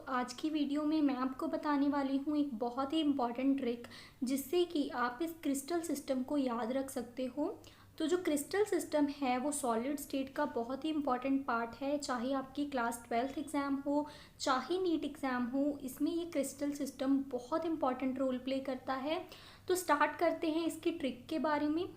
आज की वीडियो में मैं आपको बताने वाली हूँ एक बहुत ही इम्पॉर्टेंट ट्रिक जिससे कि आप इस क्रिस्टल सिस्टम को याद रख सकते हो। तो जो क्रिस्टल सिस्टम है वो सॉलिड स्टेट का बहुत ही इम्पॉर्टेंट पार्ट है, चाहे आपकी क्लास 12th एग्ज़ाम हो चाहे नीट एग्ज़ाम हो, इसमें ये क्रिस्टल सिस्टम बहुत इम्पॉर्टेंट रोल प्ले करता है। तो स्टार्ट करते हैं इसकी ट्रिक के बारे में।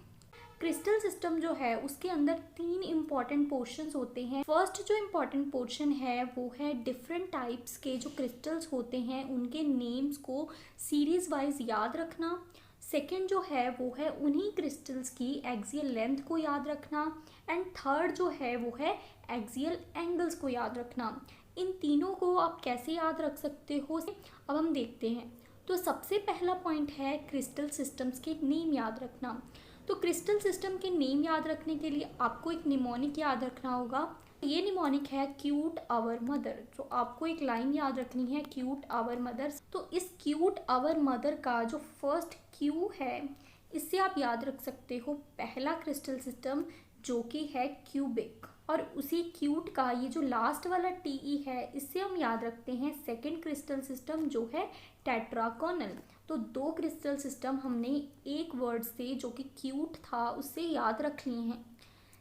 क्रिस्टल सिस्टम जो है उसके अंदर 3 इम्पॉर्टेंट पोर्शंस होते हैं। फर्स्ट जो इम्पॉर्टेंट पोर्शन है वो है डिफरेंट टाइप्स के जो क्रिस्टल्स होते हैं उनके नेम्स को सीरीज वाइज याद रखना। सेकेंड जो है वो है उन्हीं क्रिस्टल्स की एक्सियल लेंथ को याद रखना। एंड थर्ड जो है वो है एक्सियल एंगल्स को याद रखना। इन तीनों को आप कैसे याद रख सकते हो अब हम देखते हैं। तो सबसे पहला पॉइंट है क्रिस्टल सिस्टम्स के नेम याद रखना। तो क्रिस्टल सिस्टम के नेम याद रखने के लिए आपको एक निमोनिक याद रखना होगा। ये निमोनिक है क्यूट आवर मदर। तो आपको एक लाइन याद रखनी है क्यूट आवर मदर। तो इस क्यूट आवर मदर का जो फर्स्ट क्यू है इससे आप याद रख सकते हो पहला क्रिस्टल सिस्टम जो कि है क्यूबिक, और उसी क्यूट का ये जो लास्ट वाला टीई है इससे हम याद रखते हैं सेकंड क्रिस्टल सिस्टम जो है टेट्रागोनल। तो 2 क्रिस्टल सिस्टम हमने एक वर्ड से जो कि क्यूट था उससे याद रख लिए हैं।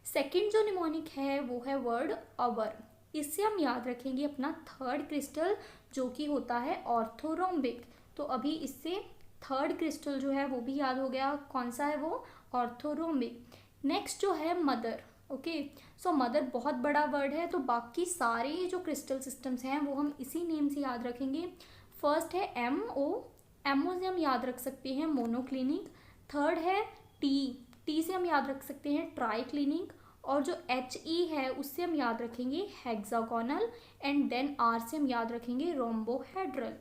सेकंड जो निमोनिक है वो है वर्ड अवर, इससे हम याद रखेंगे अपना थर्ड क्रिस्टल जो कि होता है ऑर्थोरोम्बिक। तो अभी इससे थर्ड क्रिस्टल जो है वो भी याद हो गया, कौन सा है वो, ऑर्थोरोम्बिक। नेक्स्ट जो है मदर। ओके, सो मदर बहुत बड़ा वर्ड है, तो बाकी सारे जो क्रिस्टल सिस्टम्स हैं वो हम इसी नेम से याद रखेंगे। फर्स्ट है एमओ से हम याद रख सकते हैं मोनोक्लिनिक। थर्ड है टी से हम याद रख सकते हैं ट्राइक्लिनिक। और जो HE है उससे हम याद रखेंगे हेक्सागोनल। एंड देन आर से हम याद रखेंगे रोम्बोहेड्रल।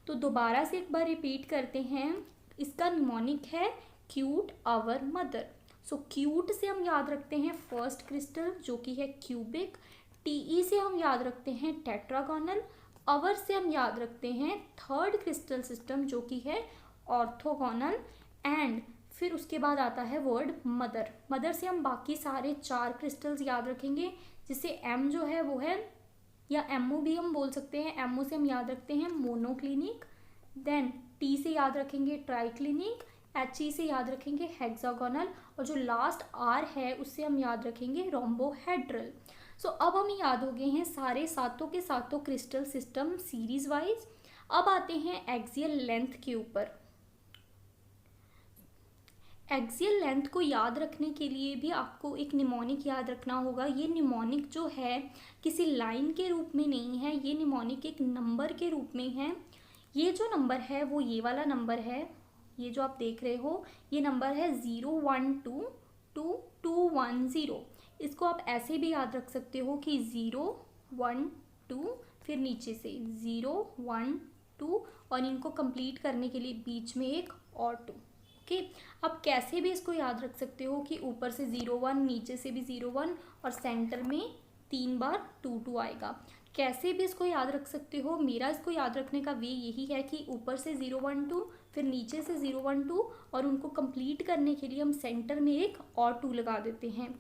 तो दोबारा से एक बार रिपीट करते हैं। इसका निमोनिक है cute our mother. So cute से हम याद रखते हैं फर्स्ट क्रिस्टल जो कि है क्यूबिक। TE से हम याद रखते हैं टेट्रागोनल। अवर से हम याद रखते हैं थर्ड क्रिस्टल सिस्टम जो कि है ऑर्थोगोनल। एंड फिर उसके बाद आता है वर्ड मदर से हम बाकी सारे 4 क्रिस्टल्स याद रखेंगे, जिससे एम जो है वो है, या एमओ भी हम बोल सकते हैं। एमओ से हम याद रखते हैं मोनोक्लिनिक। देन टी से याद रखेंगे ट्राइक्लिनिक। HE से याद रखेंगे हेक्सागोनल। और जो लास्ट आर है उससे हम याद रखेंगे रोम्बोहेड्रल। सो अब हमें याद हो गए हैं सारे सातों के सातों क्रिस्टल सिस्टम सीरीज वाइज। अब आते हैं एक्सियल लेंथ के ऊपर। एक्सियल लेंथ को याद रखने के लिए भी आपको एक निमोनिक याद रखना होगा। ये निमोनिक जो है किसी लाइन के रूप में नहीं है, ये निमोनिक एक नंबर के रूप में है। ये जो नंबर है वो ये वाला नंबर है, ये जो आप देख रहे हो ये नंबर है 0122210। इसको आप ऐसे भी याद रख सकते हो कि 012 फिर नीचे से 012 और इनको कंप्लीट करने के लिए बीच में एक और 2। ओके, आप कैसे भी इसको याद रख सकते हो कि ऊपर से 01, नीचे से भी 01 और सेंटर में 3 बार 2 आएगा। कैसे भी इसको याद रख सकते हो। मेरा इसको याद रखने का वे यही है कि ऊपर से 012 फिर नीचे से 012 और उनको कंप्लीट करने के लिए हम सेंटर में एक और 2 लगा देते हैं।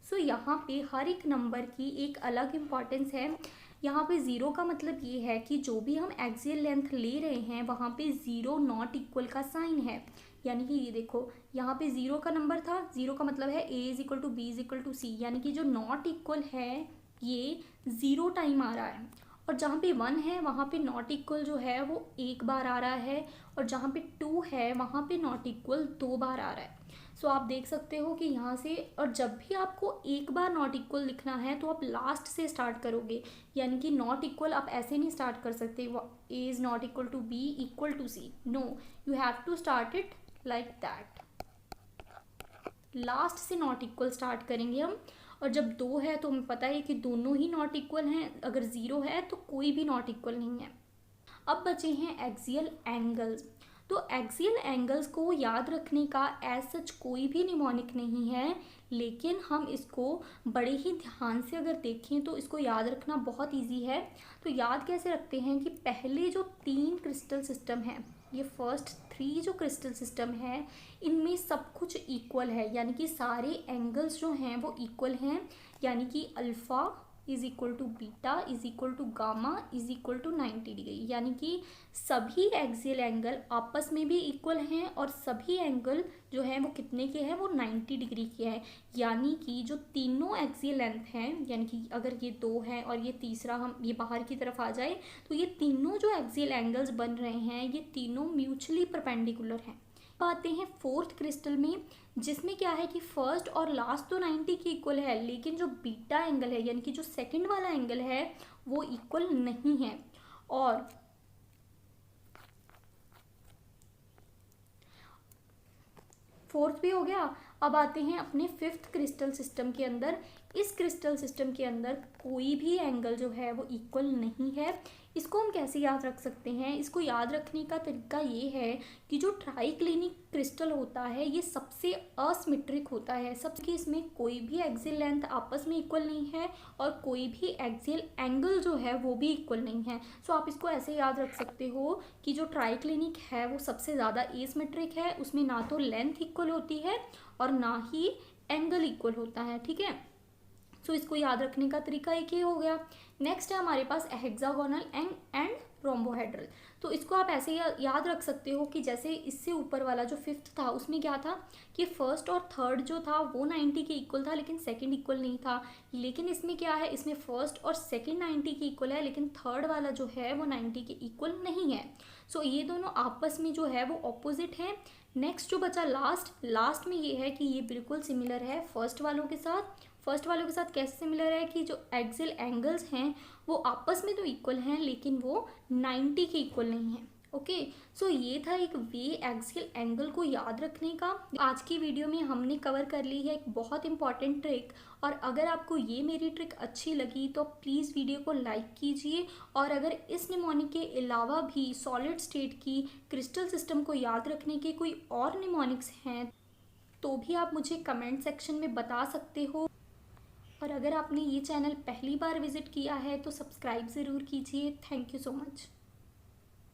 सो यहाँ पे हर एक नंबर की एक अलग इम्पॉर्टेंस है। यहाँ पे 0 का मतलब ये है कि जो भी हम एक्सियल लेंथ ले रहे हैं वहाँ पे 0 नॉट इक्वल का साइन है। यानी कि ये देखो यहाँ पे 0 का नंबर था, 0 का मतलब है A = B = C, यानी कि जो नॉट इक्वल है ये 0 टाइम आ रहा है। और जहाँ पे 1 है वहाँ पे नॉट इक्वल जो है वो 1 बार आ रहा है, और जहाँ पे 2 है वहाँ पे नॉट इक्वल 2 बार आ रहा है। सो आप देख सकते हो कि यहाँ से, और जब भी आपको एक बार नॉट इक्वल लिखना है तो आप लास्ट से स्टार्ट करोगे। यानी कि नॉट इक्वल आप ऐसे नहीं स्टार्ट कर सकते A is not equal to B = C। No, you have to start it like that. Last से नॉट इक्वल स्टार्ट करेंगे हम। और जब 2 है तो हमें पता है कि दोनों ही नॉट इक्वल हैं, अगर 0 है तो कोई भी नॉट इक्वल नहीं है। अब बचे हैं एक्सियल एंगल्स। तो एक्सियल एंगल्स को याद रखने का एज सच कोई भी निमोनिक नहीं है, लेकिन हम इसको बड़े ही ध्यान से अगर देखें तो इसको याद रखना बहुत इजी है। तो याद कैसे रखते हैं कि पहले जो 3 क्रिस्टल सिस्टम हैं, ये फर्स्ट 3 जो क्रिस्टल सिस्टम है इनमें सब कुछ इक्वल है, यानी कि सारे एंगल्स जो हैं वो इक्वल हैं। यानी कि alpha, is equal to beta is equal to gamma is equal to 90 degree, यानी कि सभी एक्सियल एंगल आपस में भी इक्वल हैं और सभी एंगल जो है वो कितने के हैं, वो 90 डिग्री के हैं। यानी कि जो तीनों एक्सियल लेंथ हैं, यानी कि अगर ये दो हैं और ये तीसरा हम ये बाहर की तरफ आ जाए, तो ये तीनों जो एक्सियल एंगल्स बन रहे हैं ये तीनों म्यूचुअली परपेंडिकुलर हैं। आते हैं फोर्थ क्रिस्टल में, जिसमें क्या है कि फर्स्ट और लास्ट तो 90 के इक्वल है, लेकिन जो बीटा एंगल है यानी कि जो सेकंड वाला एंगल है वो इक्वल नहीं है। और फोर्थ भी हो गया। अब आते हैं अपने फिफ्थ क्रिस्टल सिस्टम के अंदर। इस क्रिस्टल सिस्टम के अंदर कोई भी एंगल जो है वो इक्वल नहीं है। इसको हम कैसे याद रख सकते हैं? इसको याद रखने का तरीका ये है कि जो ट्राइक्लिनिक क्रिस्टल होता है ये सबसे असिमेट्रिक होता है, सबकी इसमें कोई भी एक्सियल लेंथ आपस में इक्वल नहीं है और कोई भी एक्सियल एंगल जो है वो भी इक्वल नहीं है। सो आप इसको ऐसे याद रख सकते हो कि जो ट्राइक्लिनिक है वो सबसे ज़्यादा एसिमेट्रिक है, उसमें ना तो लेंथ इक्वल होती है और ना ही एंगल इक्वल होता है। ठीक है, सो इसको याद रखने का तरीका एक ही हो गया। नेक्स्ट है हमारे पास हेक्सागोनल एंड रोम्बोहेड्रल। तो इसको आप ऐसे याद रख सकते हो कि जैसे इससे ऊपर वाला जो फिफ्थ था उसमें क्या था कि फर्स्ट और थर्ड जो था वो 90 के इक्वल था लेकिन सेकंड इक्वल नहीं था। लेकिन इसमें क्या है, इसमें फर्स्ट और सेकंड 90 के इक्वल है लेकिन थर्ड वाला जो है वो 90 के इक्वल नहीं है। सो ये दोनों आपस में जो है वो ऑपोजिट है। नेक्स्ट जो बचा लास्ट में ये है कि ये बिल्कुल सिमिलर है फर्स्ट वालों के साथ। फर्स्ट वालों के साथ कैसे सिमिलर है कि जो एक्सियल एंगल्स हैं वो आपस में तो इक्वल हैं लेकिन वो 90 के इक्वल नहीं है। ओके, सो ये था एक वे एक्सियल एंगल को याद रखने का। आज की वीडियो में हमने कवर कर ली है एक बहुत इंपॉर्टेंट ट्रिक। और अगर आपको ये मेरी ट्रिक अच्छी लगी तो प्लीज़ वीडियो को लाइक कीजिए। और अगर इस निमोनिक के अलावा भी सॉलिड स्टेट की क्रिस्टल सिस्टम को याद रखने के कोई और निमोनिक्स हैं तो भी आप मुझे कमेंट सेक्शन में बता सकते हो। और अगर आपने ये चैनल पहली बार विजिट किया है तो सब्सक्राइब ज़रूर कीजिए। Thank you so much.